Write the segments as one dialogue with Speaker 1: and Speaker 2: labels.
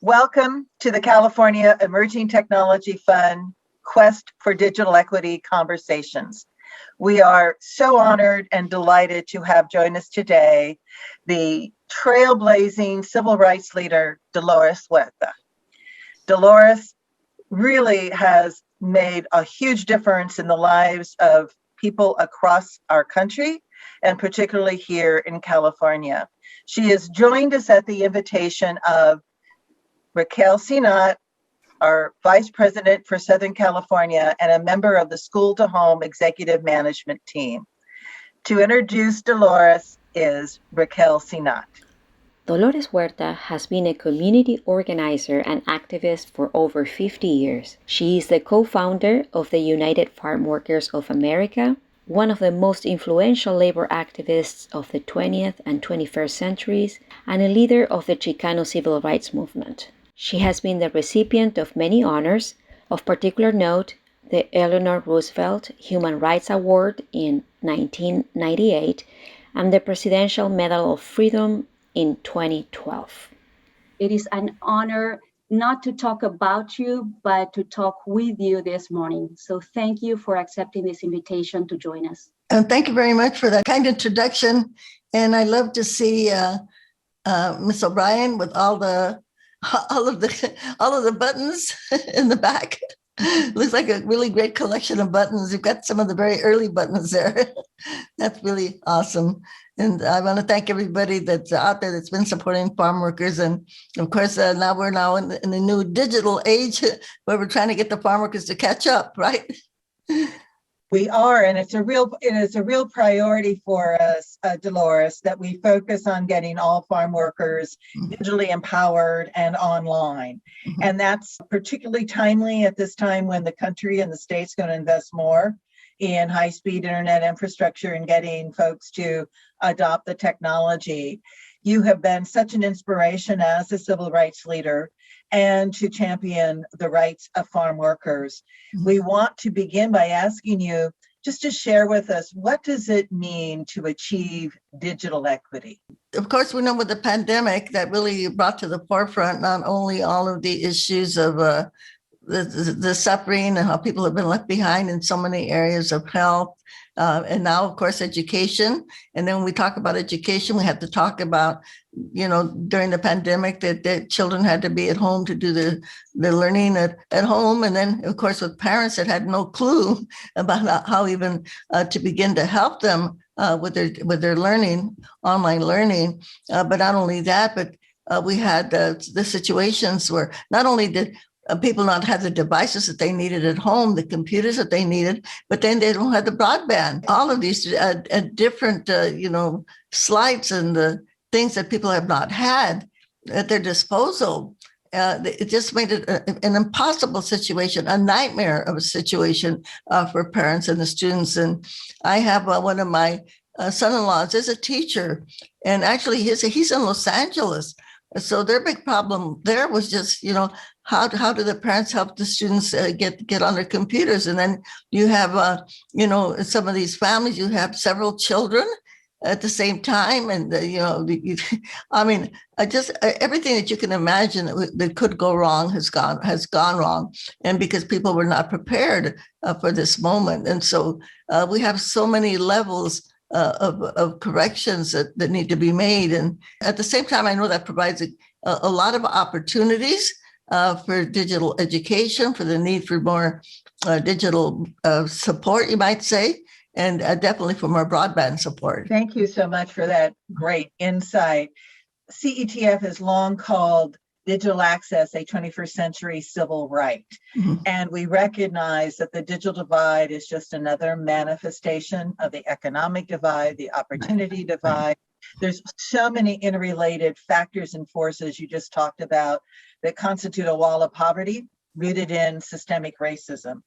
Speaker 1: Welcome to the California Emerging Technology Fund Quest for Digital Equity Conversations. We are so honored and delighted to have join us today the trailblazing civil rights leader, Dolores Huerta. Dolores really has made a huge difference in the lives of people across our country, and particularly here in California. She has joined us at the invitation of Raquel Sinat, our Vice President for Southern California and a member of the School to Home Executive Management Team. To introduce Dolores is Raquel Sinat.
Speaker 2: Dolores Huerta has been a community organizer and activist for over 50 years. She is the co-founder of the United Farm Workers of America, one of the most influential labor activists of the 20th and 21st centuries, and a leader of the Chicano civil rights movement. She has been the recipient of many honors, of particular note, the Eleanor Roosevelt Human Rights Award in 1998 and the Presidential Medal of Freedom in 2012.
Speaker 3: It is an honor not to talk about you, but to talk with you this morning. So thank you for accepting this invitation to join us.
Speaker 4: And thank you very much for that kind introduction. And I love to see Ms. O'Brien with all of the buttons in the back. Looks like a really great collection of buttons. You've got some of the very early buttons there. That's really awesome. And I want to thank everybody that's out there that's been supporting farm workers. And of course, now we're in the new digital age where we're trying to get the farm workers to catch up, right?
Speaker 1: We are, and it is a real priority for us, Dolores, that we focus on getting all farm workers digitally empowered and online. Mm-hmm. And that's particularly timely at this time when the country and the state's going to invest more in high-speed internet infrastructure and getting folks to adopt the technology. You have been such an inspiration as a civil rights leader and to champion the rights of farm workers. Mm-hmm. We want to begin by asking you just to share with us, what does it mean to achieve digital equity?
Speaker 4: Of course, we know with the pandemic that really brought to the forefront not only all of the issues of the suffering and how people have been left behind in so many areas of health, and now, of course, education. And then when we talk about education, we have to talk about, during the pandemic that children had to be at home to do the learning at home. And then, of course, with parents that had no clue about how even to begin to help them with their learning, online learning. But not only that, but we had the situations where not only did people not have the devices that they needed at home, the computers that they needed, but then they don't have the broadband. All of these different, slides and the things that people have not had at their disposal. It just made it an impossible situation, a nightmare of a situation for parents and the students. And I have one of my son-in-laws is a teacher, and actually he's in Los Angeles. So their big problem there was just, how do the parents help the students get on their computers? And then you have, some of these families, you have several children at the same time. And, everything that you can imagine that could go wrong has gone wrong. And because people were not prepared for this moment. And so we have so many levels of corrections that need to be made. And at the same time, I know that provides a lot of opportunities for digital education, for the need for more digital support, you might say, and definitely for more broadband support.
Speaker 1: Thank you so much for that great insight. CETF has long called digital access a 21st century civil right. Mm-hmm. And we recognize that the digital divide is just another manifestation of the economic divide, the opportunity divide. There's so many interrelated factors and forces you just talked about that constitute a wall of poverty rooted in systemic racism.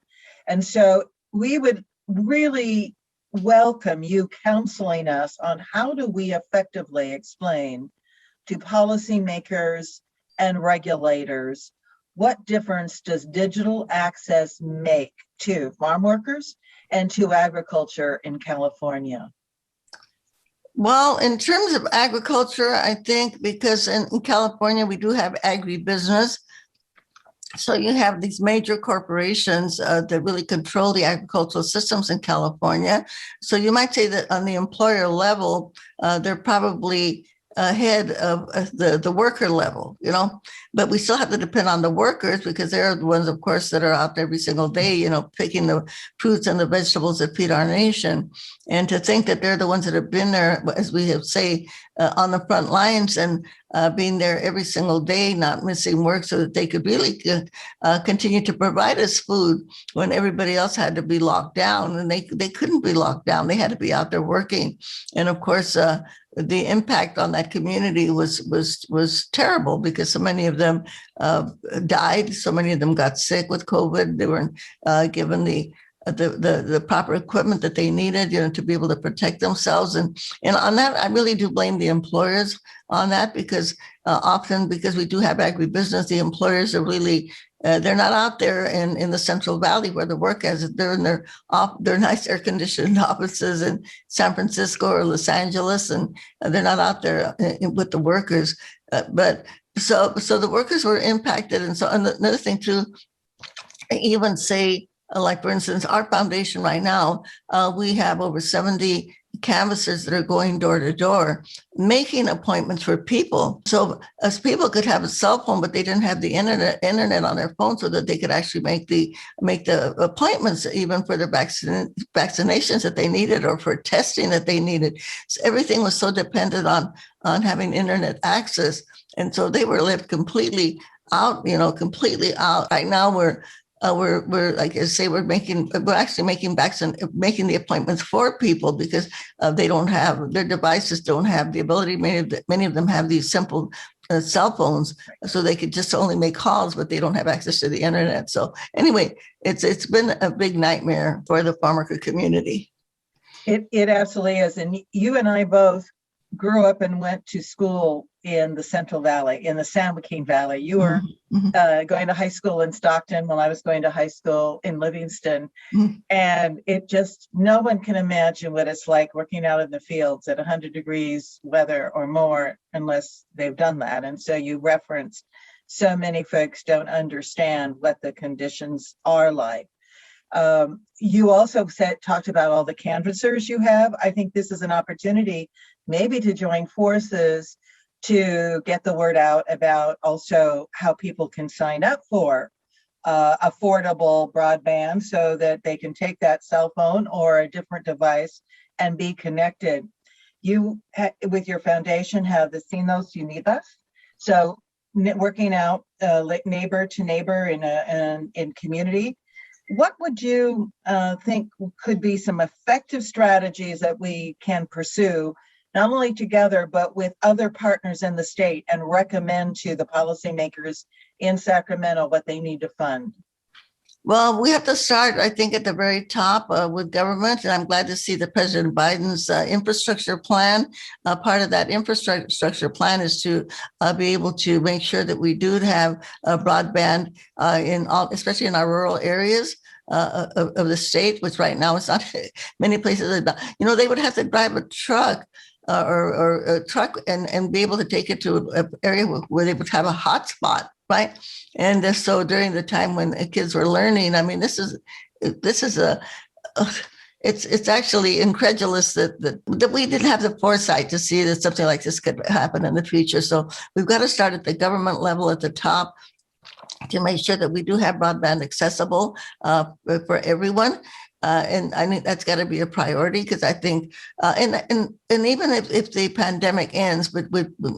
Speaker 1: And so we would really welcome you counseling us on how do we effectively explain to policymakers and regulators what difference does digital access make to farm workers and to agriculture in California?
Speaker 4: Well, in terms of agriculture, I think because in California, we do have agribusiness. So you have these major corporations that really control the agricultural systems in California. So you might say that on the employer level, they're probably ahead of the worker level, but we still have to depend on the workers because they're the ones, of course, that are out every single day, picking the fruits and the vegetables that feed our nation. And to think that they're the ones that have been there, as we have say, on the front lines and being there every single day, not missing work so that they could really continue to provide us food when everybody else had to be locked down, and they couldn't be locked down. They had to be out there working. And of course, the impact on that community was terrible because so many of them died. So many of them got sick with COVID. They weren't given the proper equipment that they needed, to be able to protect themselves. And on that, I really do blame the employers on that because often because we do have agribusiness, the employers are really they're not out there in the Central Valley where the work is. They're in their nice air conditioned offices in San Francisco or Los Angeles, and they're not out there with the workers. But so the workers were impacted, and so another thing too, I even say. Like, for instance, our foundation right now, we have over 70 canvassers that are going door to door, making appointments for people. So as people could have a cell phone, but they didn't have the internet on their phone so that they could actually make the appointments, even for the vaccinations that they needed or for testing that they needed. So everything was so dependent on having internet access. And so they were left completely out, completely out. Right now we're like I say, we're actually making the appointments for people because they don't have their devices, don't have the ability. Many of them have these simple cell phones, so they could just only make calls, but they don't have access to the internet. So anyway, it's been a big nightmare for the farmer community.
Speaker 1: It absolutely is, and you and I both grew up and went to school in the Central Valley, in the San Joaquin Valley. You were going to high school in Stockton while I was going to high school in Livingston. And it just, no one can imagine what it's like working out in the fields at 100 degrees weather or more unless they've done that. And so you referenced so many folks don't understand what the conditions are like. You also talked about all the canvassers you have. I think this is an opportunity maybe to join forces to get the word out about also how people can sign up for affordable broadband so that they can take that cell phone or a different device and be connected. You, with your foundation, have the Cinos Unidas. So working out neighbor to neighbor in community. What would you think could be some effective strategies that we can pursue, not only together, but with other partners in the state, and recommend to the policymakers in Sacramento what they need to fund?
Speaker 4: Well, we have to start, I think, at the very top with government. And I'm glad to see that President Biden's infrastructure plan. Part of that infrastructure plan is to be able to make sure that we do have broadband especially in our rural areas of the state, which right now it's not many places. They would have to drive a truck or a truck and be able to take it to an area where they would have a hotspot. Right. And so during the time when kids were learning, I mean, it's actually incredulous that we didn't have the foresight to see that something like this could happen in the future. So we've got to start at the government level at the top to make sure that we do have broadband accessible for everyone. And I think that's got to be a priority because I think, and even if the pandemic ends, but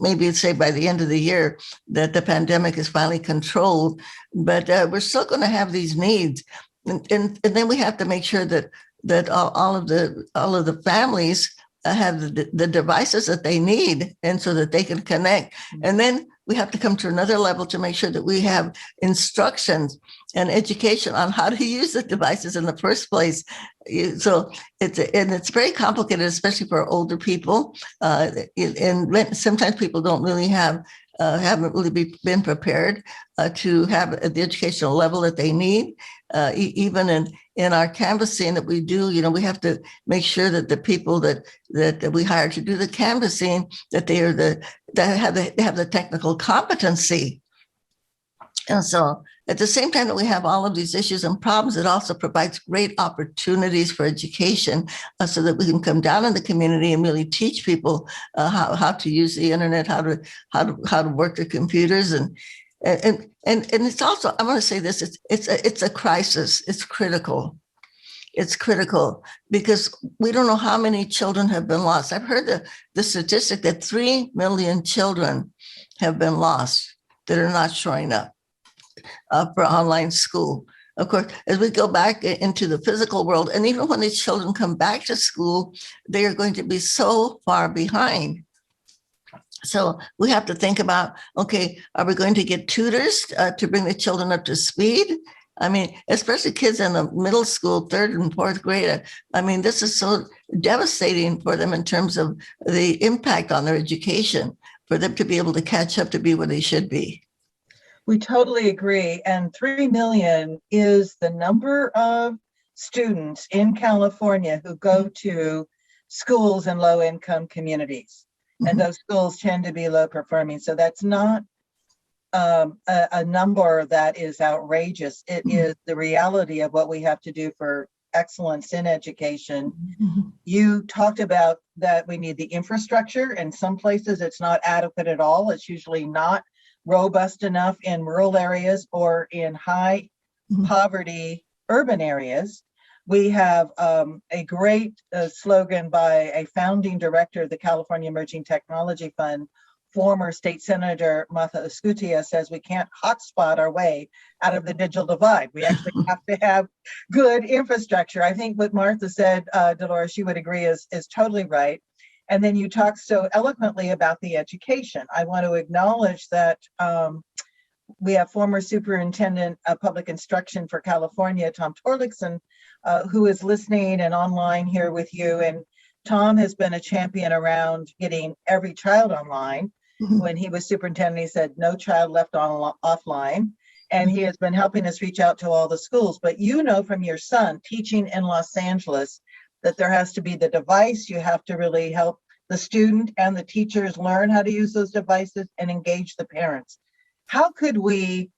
Speaker 4: maybe say by the end of the year that the pandemic is finally controlled, but we're still going to have these needs, and then we have to make sure that all of the families have the devices that they need, and so that they can connect, and then we have to come to another level to make sure that we have instructions and education on how to use the devices in the first place. So it's very complicated, especially for older people. And sometimes people don't really have haven't really been prepared to have the educational level that they need. Even in our canvassing that we do, we have to make sure that the people that we hire to do the canvassing, that they have the technical competency. And so at the same time that we have all of these issues and problems, it also provides great opportunities for education so that we can come down in the community and really teach people how to use the internet, how to work their computers. And it's also, I want to say this, it's a crisis. It's critical. It's critical because we don't know how many children have been lost. I've heard the statistic that 3 million children have been lost that are not showing up for online school. Of course, as we go back into the physical world, and even when these children come back to school, they are going to be so far behind. So we have to think about, okay, are we going to get tutors to bring the children up to speed? I mean, especially kids in the middle school, 3rd and 4th grade. I mean, this is so devastating for them in terms of the impact on their education, for them to be able to catch up to be where they should be.
Speaker 1: We totally agree. And 3 million is the number of students in California who go to schools in low-income communities. And those schools tend to be low performing. So that's not a number that is outrageous. It is the reality of what we have to do for excellence in education. You talked about that we need the infrastructure. In some places, it's not adequate at all. It's usually not robust enough in rural areas or in high poverty urban areas. We have a great slogan by a founding director of the California Emerging Technology Fund, former state senator Martha Escutia, says we can't hotspot our way out of the digital divide. We actually have to have good infrastructure. I think what Martha said, Dolores, you would agree is totally right. And then you talked so eloquently about the education. I want to acknowledge that we have former Superintendent of Public Instruction for California, Tom Torlakson, who is listening and online here with you. And Tom has been a champion around getting every child online. When he was superintendent, he said no child left offline. And he has been helping us reach out to all the schools. But you know from your son teaching in Los Angeles that there has to be the device. You have to really help the student and the teachers learn how to use those devices and engage the parents. How could we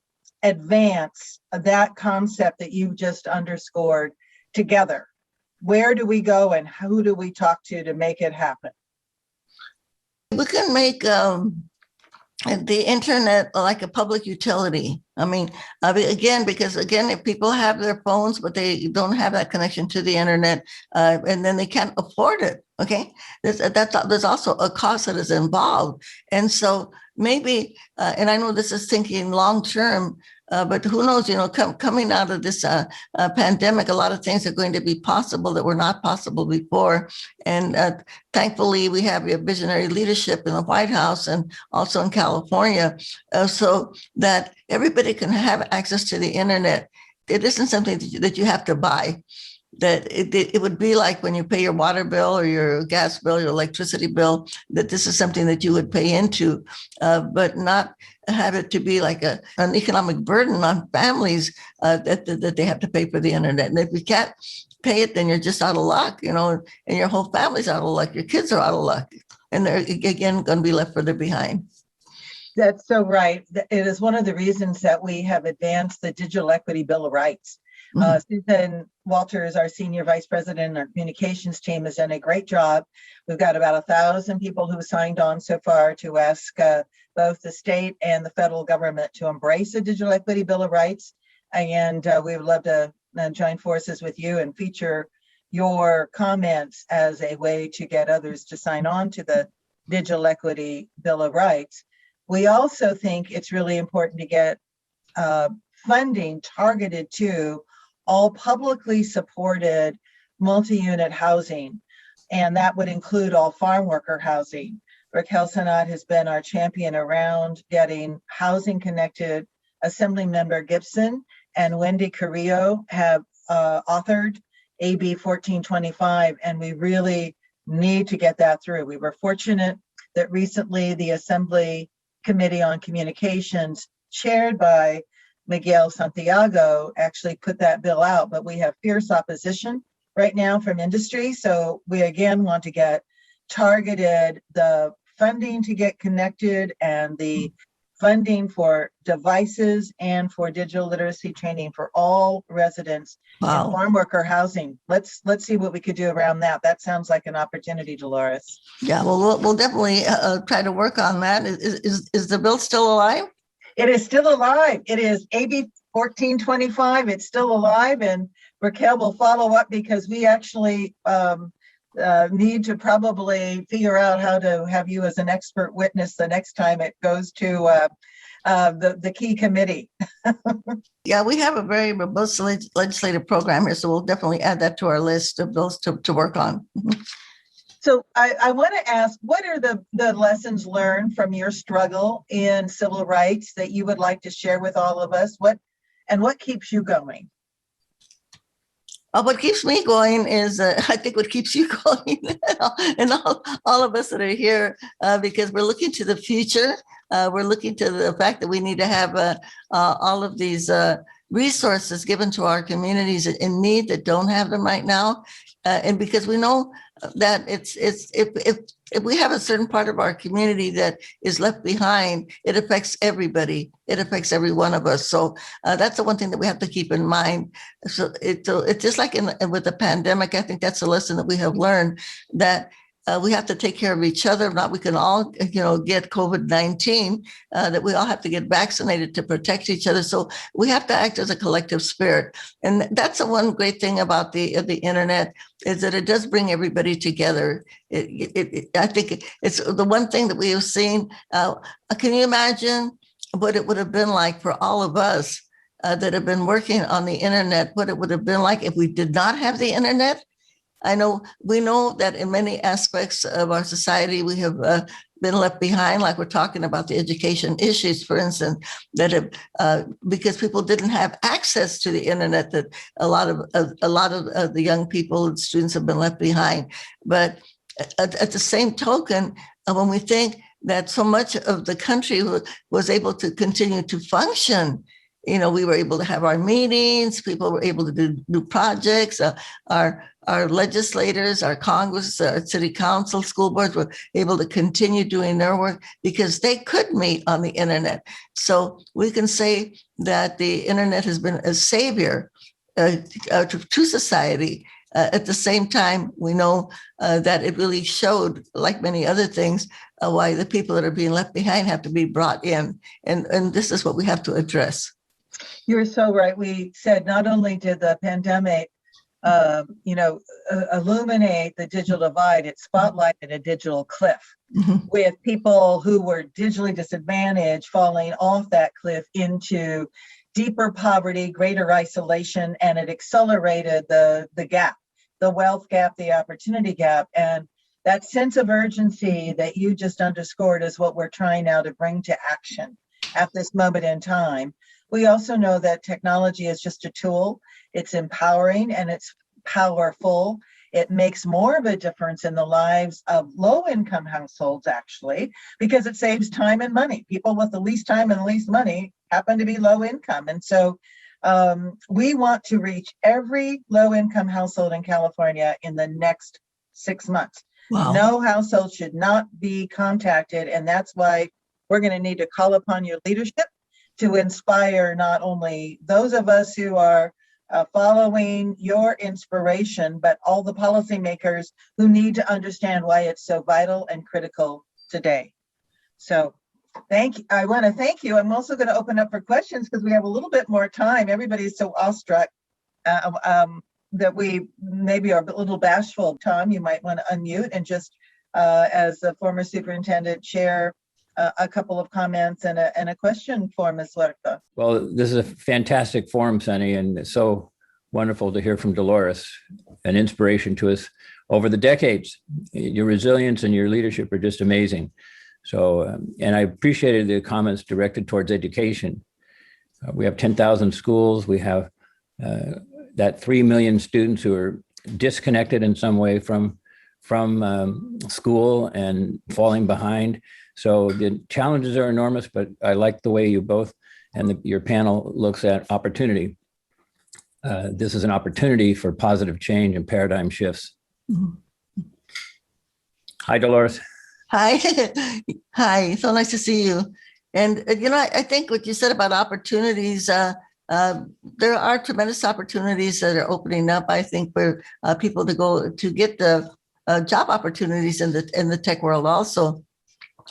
Speaker 1: advance that concept that you just underscored together? Where do we go and who do we talk to make it happen?
Speaker 4: We can make the internet like a public utility. I mean, because if people have their phones, but they don't have that connection to the internet, and then they can't afford it. Okay, there's also a cost that is involved. And so maybe, and I know this is thinking long term, but who knows, coming out of this pandemic, a lot of things are going to be possible that were not possible before. And thankfully, we have a visionary leadership in the White House and also in California, so that everybody can have access to the internet. It isn't something that you have to buy. That it would be like when you pay your water bill or your gas bill, your electricity bill, that this is something that you would pay into, but not have it to be like an economic burden on families that they have to pay for the internet. And if you can't pay it, then you're just out of luck, and your whole family's out of luck. Your kids are out of luck. And they're, again, going to be left further behind.
Speaker 1: That's so right. It is one of the reasons that we have advanced the Digital Equity Bill of Rights. Susan Walters, our senior vice president, our communications team, has done a great job. We've got about 1,000 people who signed on so far to ask both the state and the federal government to embrace the Digital Equity Bill of Rights. And we would love to join forces with you and feature your comments as a way to get others to sign on to the Digital Equity Bill of Rights. We also think it's really important to get funding targeted to all publicly supported multi-unit housing, and that would include all farm worker housing. Raquel Sanat has been our champion around getting housing connected. Assemblymember Gibson and Wendy Carrillo have authored AB 1425, and we really need to get that through. We were fortunate that recently the Assembly Committee on Communications, chaired by Miguel Santiago, actually put that bill out, but we have fierce opposition right now from industry. So we again want to get targeted the funding to get connected and the funding for devices and for digital literacy training for all residents in
Speaker 4: Wow.
Speaker 1: farm worker housing. Let's see what we could do around that. That sounds like an opportunity, Dolores.
Speaker 4: Yeah, well, we'll definitely try to work on that. Is the bill still alive?
Speaker 1: It is still alive. It is AB 1425. It's still alive, and Raquel will follow up because we actually need to probably figure out how to have you as an expert witness the next time it goes to the key committee.
Speaker 4: Yeah, we have a very robust legislative program here, so we'll definitely add that to our list of bills to work on.
Speaker 1: So I want to ask, what are the lessons learned from your struggle in civil rights that you would like to share with all of us? What keeps you going?
Speaker 4: What keeps me going is, I think what keeps you going and all of us that are here, because we're looking to the future. We're looking to the fact that we need to have all of these resources given to our communities in need that don't have them right now. And because we know that if we have a certain part of our community that is left behind, it affects everybody. It affects every one of us. So that's the one thing that we have to keep in mind. So it's just like with the pandemic. I think that's a lesson that we have learned, that we have to take care of each other. If not, we can all, get COVID-19, that we all have to get vaccinated to protect each other. So we have to act as a collective spirit. And that's the one great thing about the internet, is that it does bring everybody together. I think it's the one thing that we have seen. Can you imagine what it would have been like for all of us that have been working on the internet, what it would have been like if we did not have the internet? We know that in many aspects of our society, we have been left behind, like we're talking about the education issues, for instance, that have, because people didn't have access to the internet, that a lot of the young people and students have been left behind. But at the same token, when we think that so much of the country was able to continue to function, we were able to have our meetings, people were able to do projects, our legislators, our Congress, our city council, school boards were able to continue doing their work because they could meet on the internet. So we can say that the internet has been a savior to society. At the same time, we know that it really showed, like many other things, why the people that are being left behind have to be brought in. And this is what we have to address.
Speaker 1: You're so right. We said not only did the pandemic illuminate the digital divide, it spotlighted a digital cliff with people who were digitally disadvantaged falling off that cliff into deeper poverty, greater isolation, and it accelerated the gap, the wealth gap, the opportunity gap. And that sense of urgency that you just underscored is what we're trying now to bring to action at this moment in time. We also know that technology is just a tool. It's empowering and it's powerful. It makes more of a difference in the lives of low-income households, actually, because it saves time and money. People with the least time and the least money happen to be low income. And so we want to reach every low-income household in California in the next 6 months. Wow. No household should not be contacted. And that's why we're going to need to call upon your leadership to inspire not only those of us who are following your inspiration, but all the policymakers who need to understand why it's so vital and critical today. So thank you. I want to thank you. I'm also going to open up for questions because we have a little bit more time. Everybody's so awestruck that we maybe are a little bashful. Tom, you might want to unmute and just, as the former superintendent, share a couple of comments and a question for Ms. Huerta.
Speaker 5: Well, this is a fantastic forum, Sunny, and it's so wonderful to hear from Dolores, an inspiration to us over the decades. Your resilience and your leadership are just amazing. So, and I appreciated the comments directed towards education. We have 10,000 schools. We have that 3 million students who are disconnected in some way from from school and falling behind. So the challenges are enormous, but I like the way you both and your panel looks at opportunity. This is an opportunity for positive change and paradigm shifts. Mm-hmm. Hi, Dolores.
Speaker 4: Hi. Hi. So nice to see you. And, I think what you said about opportunities, there are tremendous opportunities that are opening up, I think, for people to get the job opportunities in the tech world also.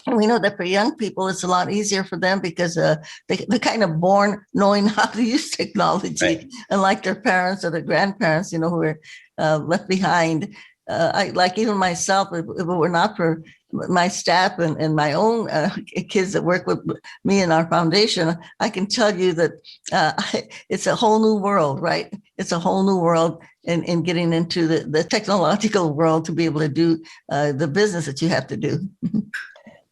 Speaker 4: And we know that for young people, it's a lot easier for them because they're kind of born knowing how to use technology, right. Unlike their parents or their grandparents, who were left behind. I like even myself, if it were not for my staff and my own kids that work with me in our foundation, I can tell you that it's a whole new world, right? It's a whole new world in getting into the technological world to be able to do the business that you have to do.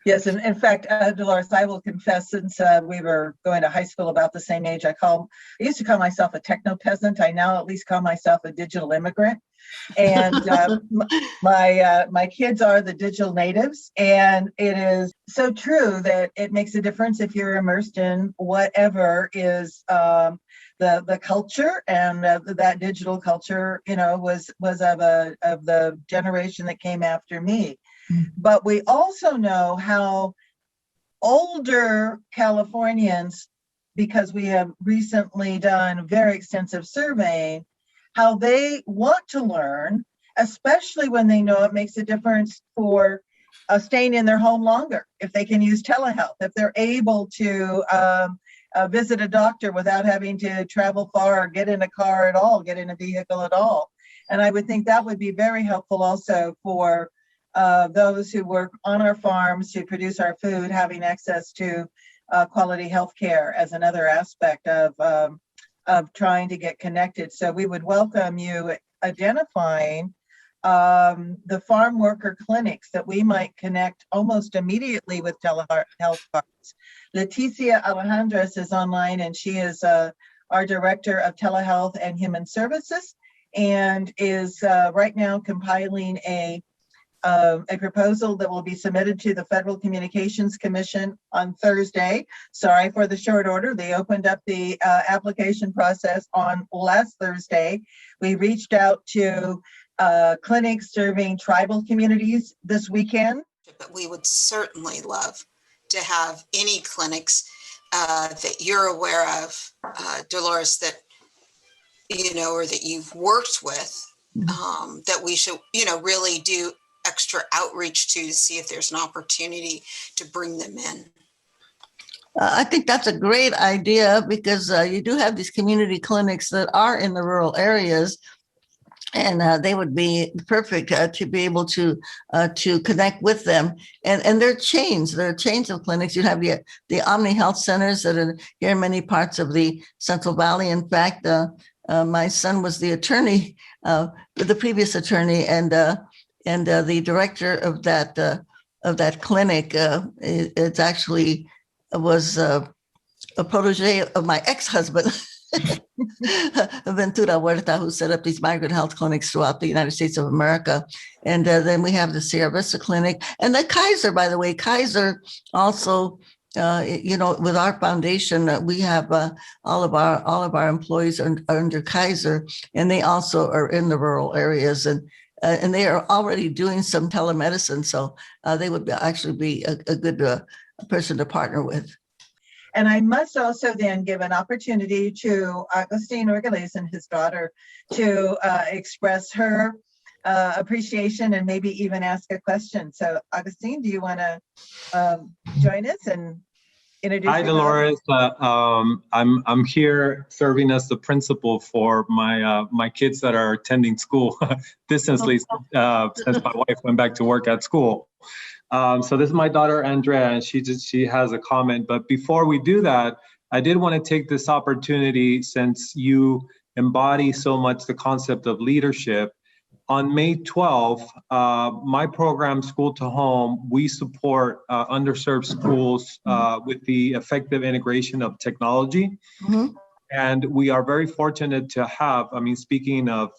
Speaker 1: Yes, and in fact, Dolores, I will confess, since we were going to high school about the same age, I used to call myself a techno peasant. I now at least call myself a digital immigrant. And my kids are the digital natives, and it is so true that it makes a difference if you're immersed in whatever is the culture, and that digital culture, was of the generation that came after me. But we also know how older Californians, because we have recently done very extensive surveying, how they want to learn, especially when they know it makes a difference for staying in their home longer, if they can use telehealth, if they're able to visit a doctor without having to travel far or get in a car at all, get in a vehicle at all. And I would think that would be very helpful also for those who work on our farms to produce our food, having access to quality health care as another aspect of trying to get connected. So we would welcome you identifying the farm worker clinics that we might connect almost immediately with telehealth cards. Leticia Alejandres is online, and she is our Director of Telehealth and Human Services, and is right now compiling a proposal that will be submitted to the Federal Communications Commission on Thursday. Sorry for the short order. They opened up the application process on last Thursday. We reached out to clinics serving tribal communities this weekend.
Speaker 6: But we would certainly love to have any clinics that you're aware of, Dolores, that or that you've worked with, that we should really do extra outreach to see if there's an opportunity to bring them in.
Speaker 4: I think that's a great idea, because you do have these community clinics that are in the rural areas, and they would be perfect to be able to connect with them. And there are chains of clinics. You have the Omni Health Centers that are here in many parts of the Central Valley. In fact, my son was the attorney, the previous attorney, and the director of that clinic. It actually was a protege of my ex-husband, Ventura Huerta, who set up these migrant health clinics throughout the United States of America. And then we have the Sierra Vista Clinic, and the Kaiser, by the way. Kaiser also, with our foundation, we have all of our employees are under Kaiser, and they also are in the rural areas, and they are already doing some telemedicine. So they would actually be a good person to partner with.
Speaker 1: And I must also then give an opportunity to Agustin Orgales and his daughter to express her appreciation and maybe even ask a question. So Agustin, do you want to join us and introduce
Speaker 7: Hi, Dolores. I'm here serving as the principal for my kids that are attending school distantly since my wife went back to work at school. So this is my daughter, Andrea, and she has a comment. But before we do that, I did want to take this opportunity, since you embody so much the concept of leadership. On May 12th, my program, School to Home, we support underserved schools with the effective integration of technology. Mm-hmm. And we are very fortunate to have, speaking of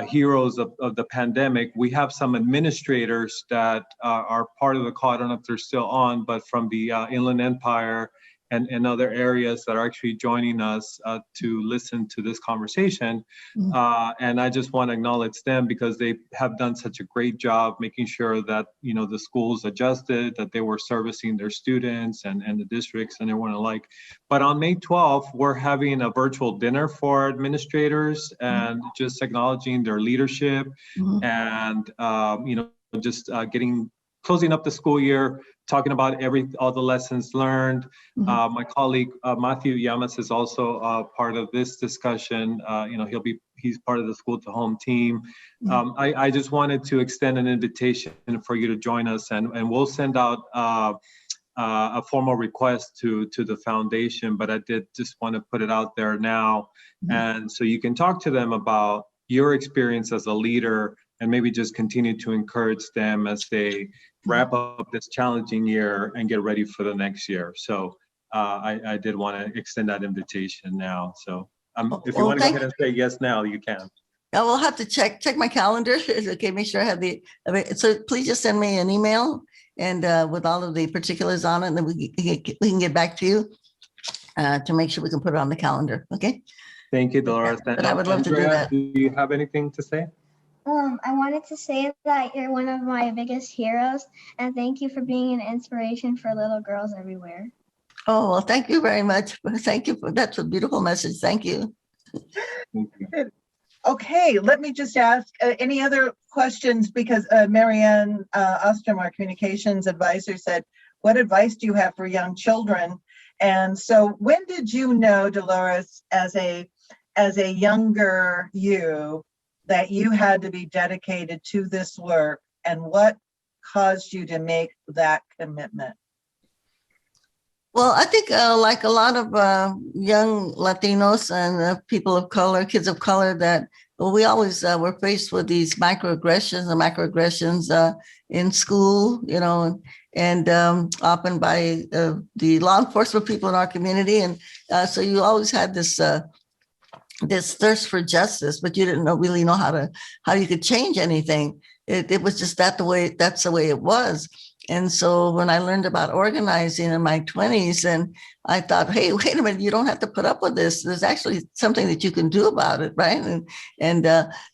Speaker 7: heroes of the pandemic, we have some administrators that are part of the call. I don't know if they're still on, but from the Inland Empire and other areas that are actually joining us to listen to this conversation. And I just want to acknowledge them because they have done such a great job making sure that, you know, the schools adjusted, that they were servicing their students and the districts and everyone alike. But on May 12th, we're having a virtual dinner for administrators and just acknowledging their leadership and, you know, just closing up the school year, talking about all the lessons learned. My colleague Matthew Yamas is also part of this discussion. You know, he's part of the School to Home team. I just wanted to extend an invitation for you to join us, and we'll send out a formal request to the foundation. But I did just want to put it out there now, and so you can talk to them about your experience as a leader, and maybe just continue to encourage them as they wrap up this challenging year and get ready for the next year. So I did want to extend that invitation now. So if you want to go ahead and say yes now, you can.
Speaker 4: I will have to check my calendar. Okay, make sure I have so please just send me an email and with all of the particulars on it, and then we can get back to you to make sure we can put it on the calendar. Okay.
Speaker 7: Thank you, Dolores.
Speaker 4: But I would love to do that.
Speaker 7: Do you have anything to say?
Speaker 8: I wanted to say that you're one of my biggest heroes, and thank you for being an inspiration for little girls everywhere.
Speaker 4: Oh, well, thank you very much. Thank you that's a beautiful message. Thank you.
Speaker 1: Okay, let me just ask any other questions, because Marianne Ostrom, our communications advisor, said, what advice do you have for young children? And so when did you know, Dolores, as a younger you, that you had to be dedicated to this work, and what caused you to make that commitment?
Speaker 4: Well, I think like a lot of young Latinos and people of color, kids of color, that we always were faced with these microaggressions in school, you know, and often by the law enforcement people in our community. And so you always had this thirst for justice, but you didn't really know how you could change anything. It was just that's the way it was. And so when I learned about organizing in my 20s, and I thought, hey, wait a minute, you don't have to put up with this. There's actually something that you can do about it, right? And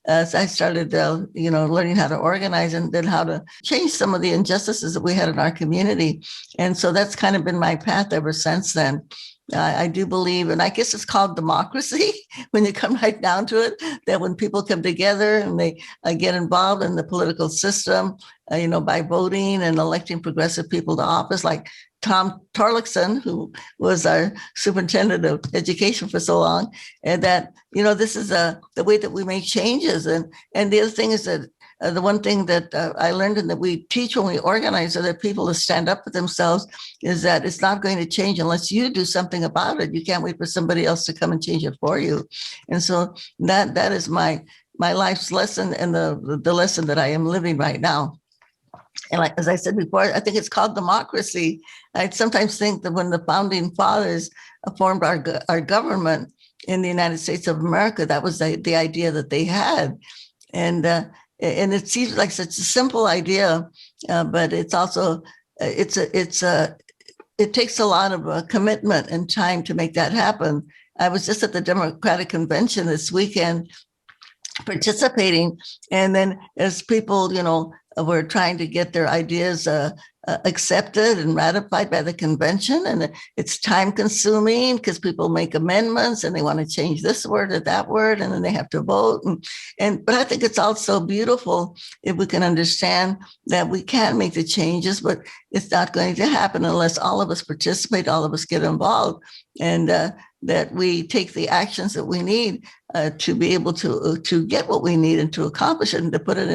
Speaker 4: as I started, learning how to organize and then how to change some of the injustices that we had in our community. And so that's kind of been my path ever since then. I do believe, and I guess it's called democracy when you come right down to it, that when people come together and they get involved in the political system, by voting and electing progressive people to office, like Tom Torlakson, who was our superintendent of education for so long, and that, this is the way that we make changes. And the other thing is that the one thing that I learned and that we teach when we organize so that people to stand up for themselves is that it's not going to change unless you do something about it. You can't wait for somebody else to come and change it for you. And so that is my life's lesson, and the lesson that I am living right now. And like, as I said before, I think it's called democracy. I sometimes think that when the founding fathers formed our government in the United States of America, that was the idea that they had. And it seems like such a simple idea, but it's also it takes a lot of commitment and time to make that happen. I was just at the Democratic Convention this weekend participating, and then as people, were trying to get their ideas accepted and ratified by the convention, and it's time consuming because people make amendments and they want to change this word or that word, and then they have to vote. But I think it's also beautiful if we can understand that we can make the changes, but it's not going to happen unless all of us participate, all of us get involved, and that we take the actions that we need to be able to get what we need and to accomplish it, and to put it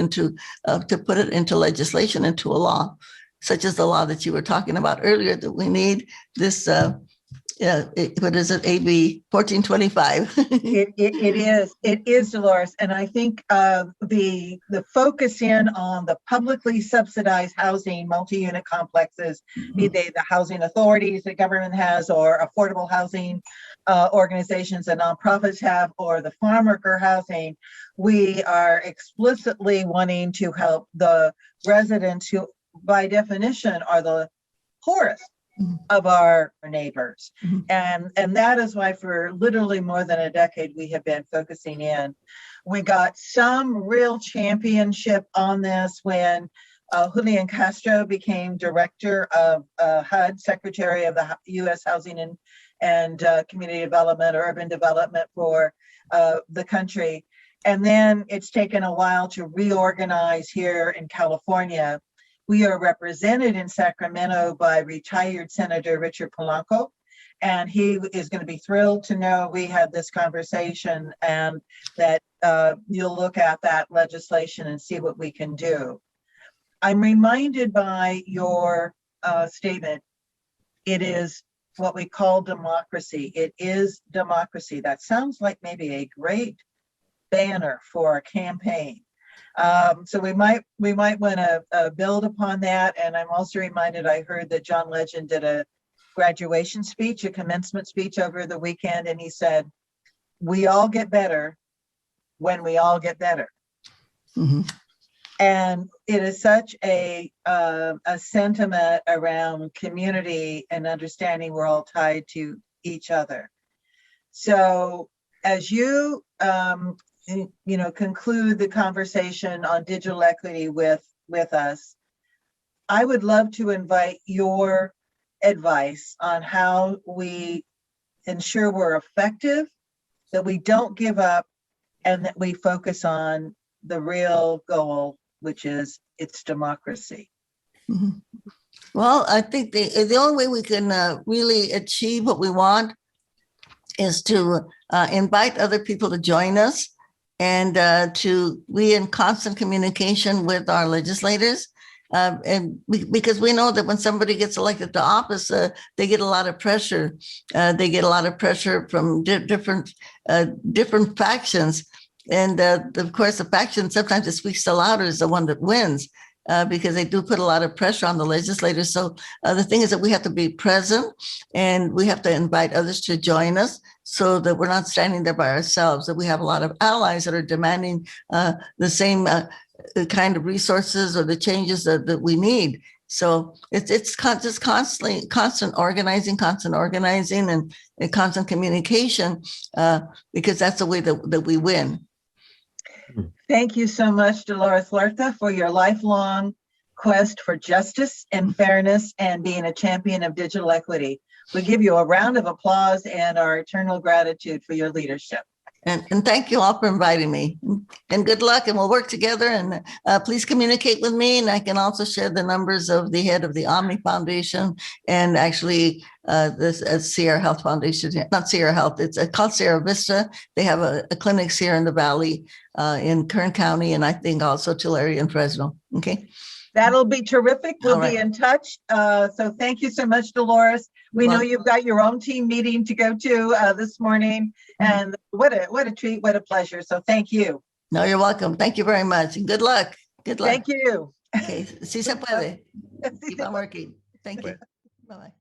Speaker 4: into legislation, into a law, such as the law that you were talking about earlier, that we need this, what is it, AB 1425?
Speaker 1: It is, Dolores. And I think the focus in on the publicly subsidized housing, multi-unit complexes, be they the housing authorities that government has or affordable housing organizations and nonprofits have, or the farm worker housing, we are explicitly wanting to help the residents who, by definition, are the poorest of our neighbors. And that is why for literally more than a decade, we have been focusing in. We got some real championship on this when Julian Castro became director of HUD, Secretary of the U.S. Housing and Community Development, Urban Development for the country. And then it's taken a while to reorganize here in California. We are represented in Sacramento by retired Senator Richard Polanco, and he is going to be thrilled to know we had this conversation and that you'll look at that legislation and see what we can do. I'm reminded by your statement, it is what we call democracy. It is democracy. That sounds like maybe a great banner for a campaign. So we might want to build upon that. And I'm also reminded, I heard that John Legend did a graduation speech, a commencement speech over the weekend, and he said, "We all get better when we all get better." And it is such a sentiment around community and understanding we're all tied to each other. So as you conclude the conversation on digital equity with us, I would love to invite your advice on how we ensure we're effective, that we don't give up, and that we focus on the real goal, which is it's democracy.
Speaker 4: Well, I think the only way we can really achieve what we want is to invite other people to join us, and we in constant communication with our legislators. And because we know that when somebody gets elected to office, they get a lot of pressure. They get a lot of pressure from different factions. And of course, the faction sometimes that speaks the louder is the one that wins, because they do put a lot of pressure on the legislators. So the thing is that we have to be present, and we have to invite others to join us so that we're not standing there by ourselves, that we have a lot of allies that are demanding the same kind of resources or the changes that we need. So it's just constant organizing and constant communication, because that's the way that we win.
Speaker 1: Thank you so much, Dolores Huerta, for your lifelong quest for justice and fairness and being a champion of digital equity. We give you a round of applause and our eternal gratitude for your leadership.
Speaker 4: And thank you all for inviting me, and good luck, and we'll work together. And please communicate with me, and I can also share the numbers of the head of the Omni Foundation and actually this Sierra Health Foundation, not Sierra Health, it's called Sierra Vista. They have a clinics here in the Valley, in Kern County, and I think also Tulare and Fresno. Okay.
Speaker 1: That'll be terrific. We'll be in touch. So thank you so much, Dolores. We know you've got your own team meeting to go to this morning, and what a treat, what a pleasure. So thank you.
Speaker 4: No, you're welcome. Thank you very much, and good luck. Good luck.
Speaker 1: Thank you.
Speaker 4: Okay, si se puede. Keep on working. Thank you. Bye-bye.